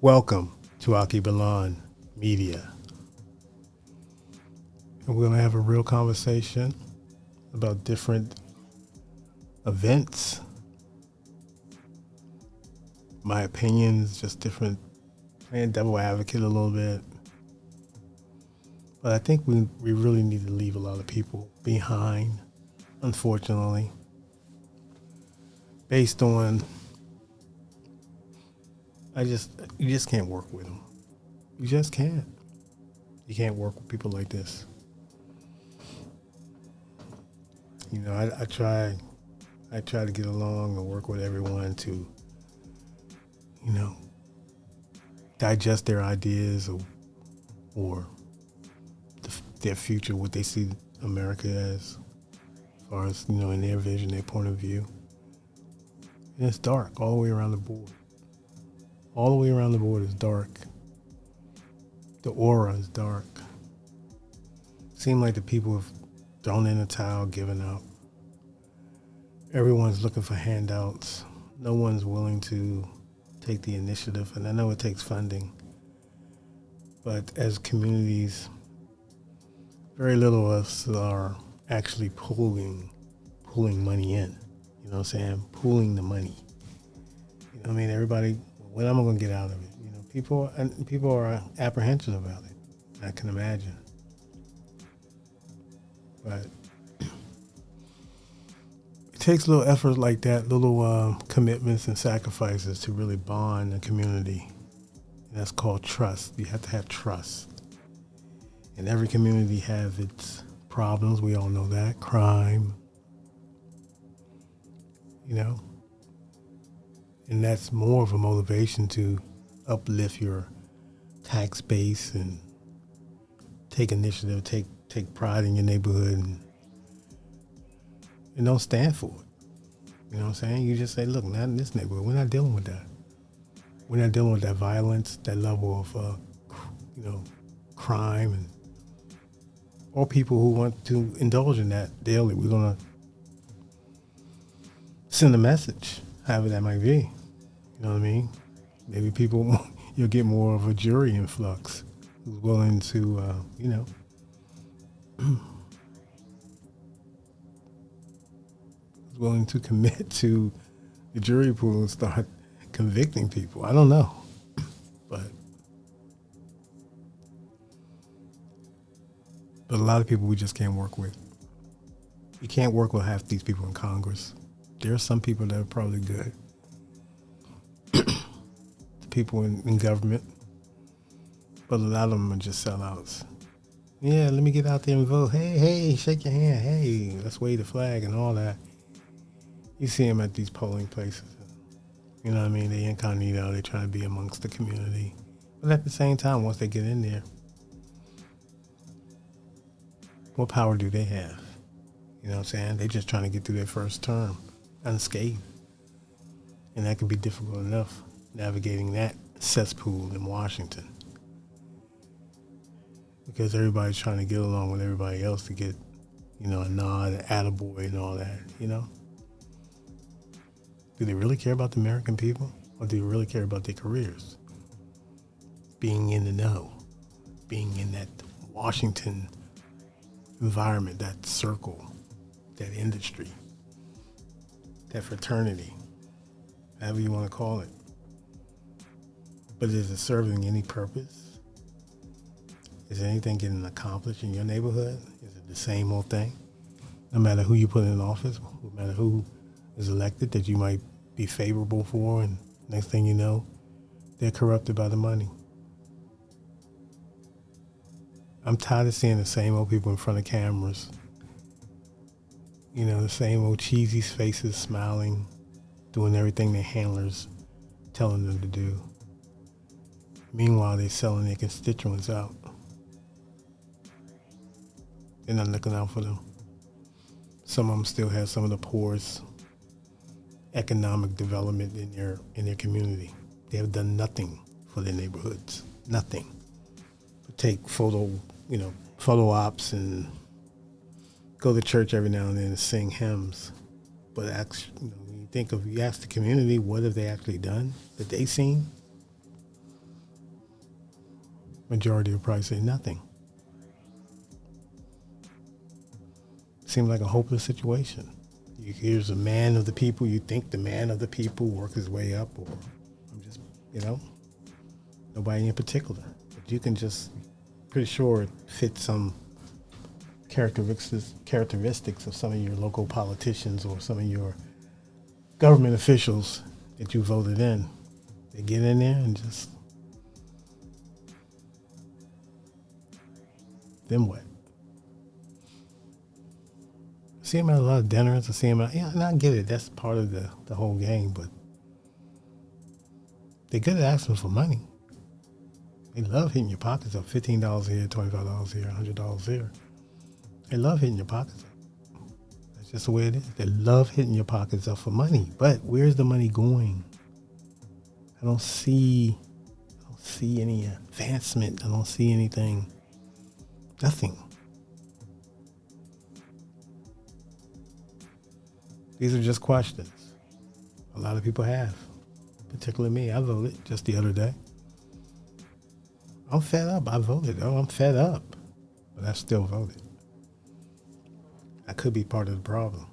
Welcome to Aki Balan Media. And we're going to have a real conversation about different events, my opinions, just different, playing devil advocate a little bit. But I think we really need to leave a lot of people behind, unfortunately, based on, you just can't work with them. You just can't. You can't work with people like this. You know, I try to get along and work with everyone to, you know, digest their ideas or their future, what they see America as far as, you know, in their vision, their point of view. And it's dark all the way around the board. All the way around the board is dark. The aura is dark. Seems like the people have thrown in the towel, given up. Everyone's looking for handouts. No one's willing to take the initiative. And I know it takes funding. But as communities, very little of us are actually pulling money in. You know what I'm saying? Pooling the money. You know what I mean? Everybody, what am I going to get out of it? You know, people are apprehensive about it. I can imagine. But it takes little efforts like that, little commitments and sacrifices to really bond a community. And that's called trust. You have to have trust. And every community has its problems. We all know that. Crime, you know. And that's more of a motivation to uplift your tax base and take initiative, take pride in your neighborhood and don't stand for it. You know what I'm saying? You just say, look, not in this neighborhood. We're not dealing with that. We're not dealing with that violence, that level of, crime and or people who want to indulge in that daily. We're going to send a message, however that might be. You know what I mean? Maybe you'll get more of a jury influx who's willing to, willing to commit to the jury pool and start convicting people. I don't know. But a lot of people we just can't work with. You can't work with half these people in Congress. There are some people that are probably good. People in government. But a lot of them are just sellouts. Yeah, let me get out there and vote. Hey, shake your hand. Hey, let's wave the flag and all that. You see them at these polling places. You know what I mean? They incognito. They try to be amongst the community. But at the same time, once they get in there, what power do they have? You know what I'm saying? They're just trying to get through their first term unscathed. And that can be difficult enough, navigating that cesspool in Washington. Because everybody's trying to get along with everybody else to get, a nod, an attaboy and all that, you know? Do they really care about the American people? Or do they really care about their careers? Being in the know, being in that Washington environment, that circle, that industry, that fraternity, however you want to call it. But is it serving any purpose? Is anything getting accomplished in your neighborhood? Is it the same old thing? No matter who you put in office, no matter who is elected that you might be favorable for, and next thing you know, they're corrupted by the money. I'm tired of seeing the same old people in front of cameras. You know, the same old cheesy faces smiling, doing everything their handlers telling them to do. Meanwhile, they're selling their constituents out. They're not looking out for them. Some of them still have some of the poorest economic development in their community. They have done nothing for their neighborhoods. Nothing. But take photo ops and go to church every now and then and sing hymns. But when you ask the community, what have they actually done that they've seen? Majority will probably say nothing. Seems like a hopeless situation. Here's a man of the people. You think the man of the people work his way up, or I'm just, nobody in particular. But you can just, pretty sure it fits some characteristics of some of your local politicians or some of your government officials that you voted in. They get in there and just, then what? I see him at a lot of dinners. I see him at, and I get it. That's part of the whole game, but they're good at asking for money. They love hitting your pockets up. $15 here, $25 here, $100 here. They love hitting your pockets up. That's just the way it is. They love hitting your pockets up for money. But where's the money going? I don't see any advancement. I don't see anything. Nothing. These are just questions. A lot of people have, particularly me. I voted just the other day. I'm fed up. I voted. I'm fed up. But I still voted. I could be part of the problem.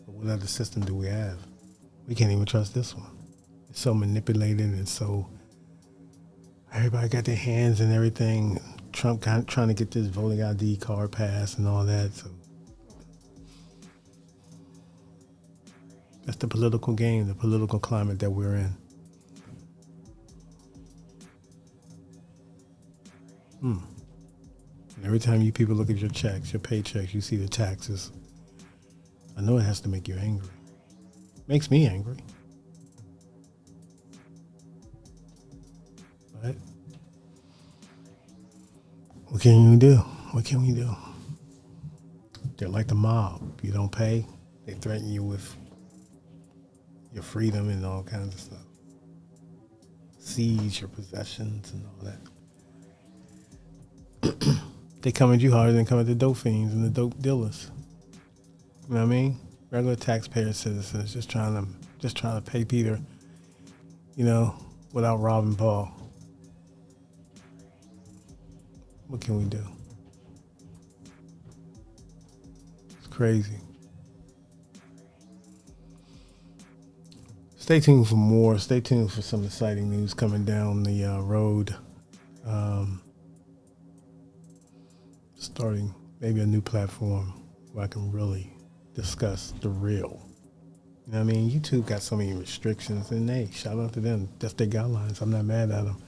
But what other system do we have? We can't even trust this one. It's so manipulated and so everybody got their hands in everything. Trump trying to get this voting ID card passed and all that. So that's the political game, the political climate that we're in. And every time you people look at your checks, your paychecks, you see the taxes. I know it has to make you angry. Makes me angry. But what can you do? What can we do? They're like the mob. You don't pay, they threaten you with your freedom and all kinds of stuff. Seize your possessions and all that. They come at you harder than come at the dope fiends and the dope dealers. You know what I mean? Regular taxpayer citizens just trying to pay Peter, without robbing Paul. What can we do? It's crazy. Stay tuned for more. Stay tuned for some exciting news coming down the road. Starting maybe a new platform where I can really discuss the real. You know what I mean? YouTube got so many restrictions, and hey, shout out to them. That's their guidelines. I'm not mad at them.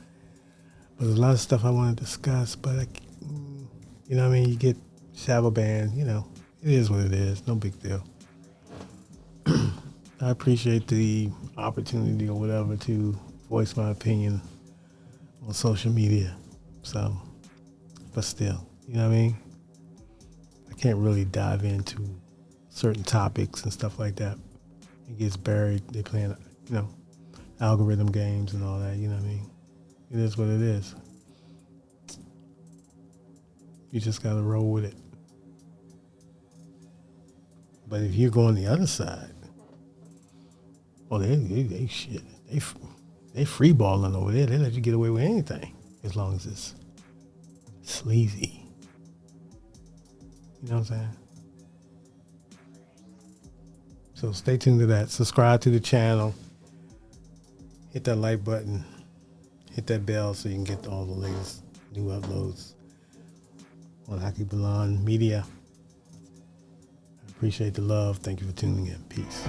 But there's a lot of stuff I want to discuss, but you know what I mean? You get shadow banned, it is what it is. No big deal. I appreciate the opportunity or whatever to voice my opinion on social media. So, but still, you know what I mean? I can't really dive into certain topics and stuff like that. It gets buried. They playing, algorithm games and all that, you know what I mean? It is what it is. You just got to roll with it. But if you go on the other side, well, they shit. They free balling over there. They let you get away with anything as long as it's sleazy. You know what I'm saying? So stay tuned to that. Subscribe to the channel. Hit that like button. Hit that bell so you can get all the latest new uploads on Haki Balan Media. I appreciate the love. Thank you for tuning in. Peace.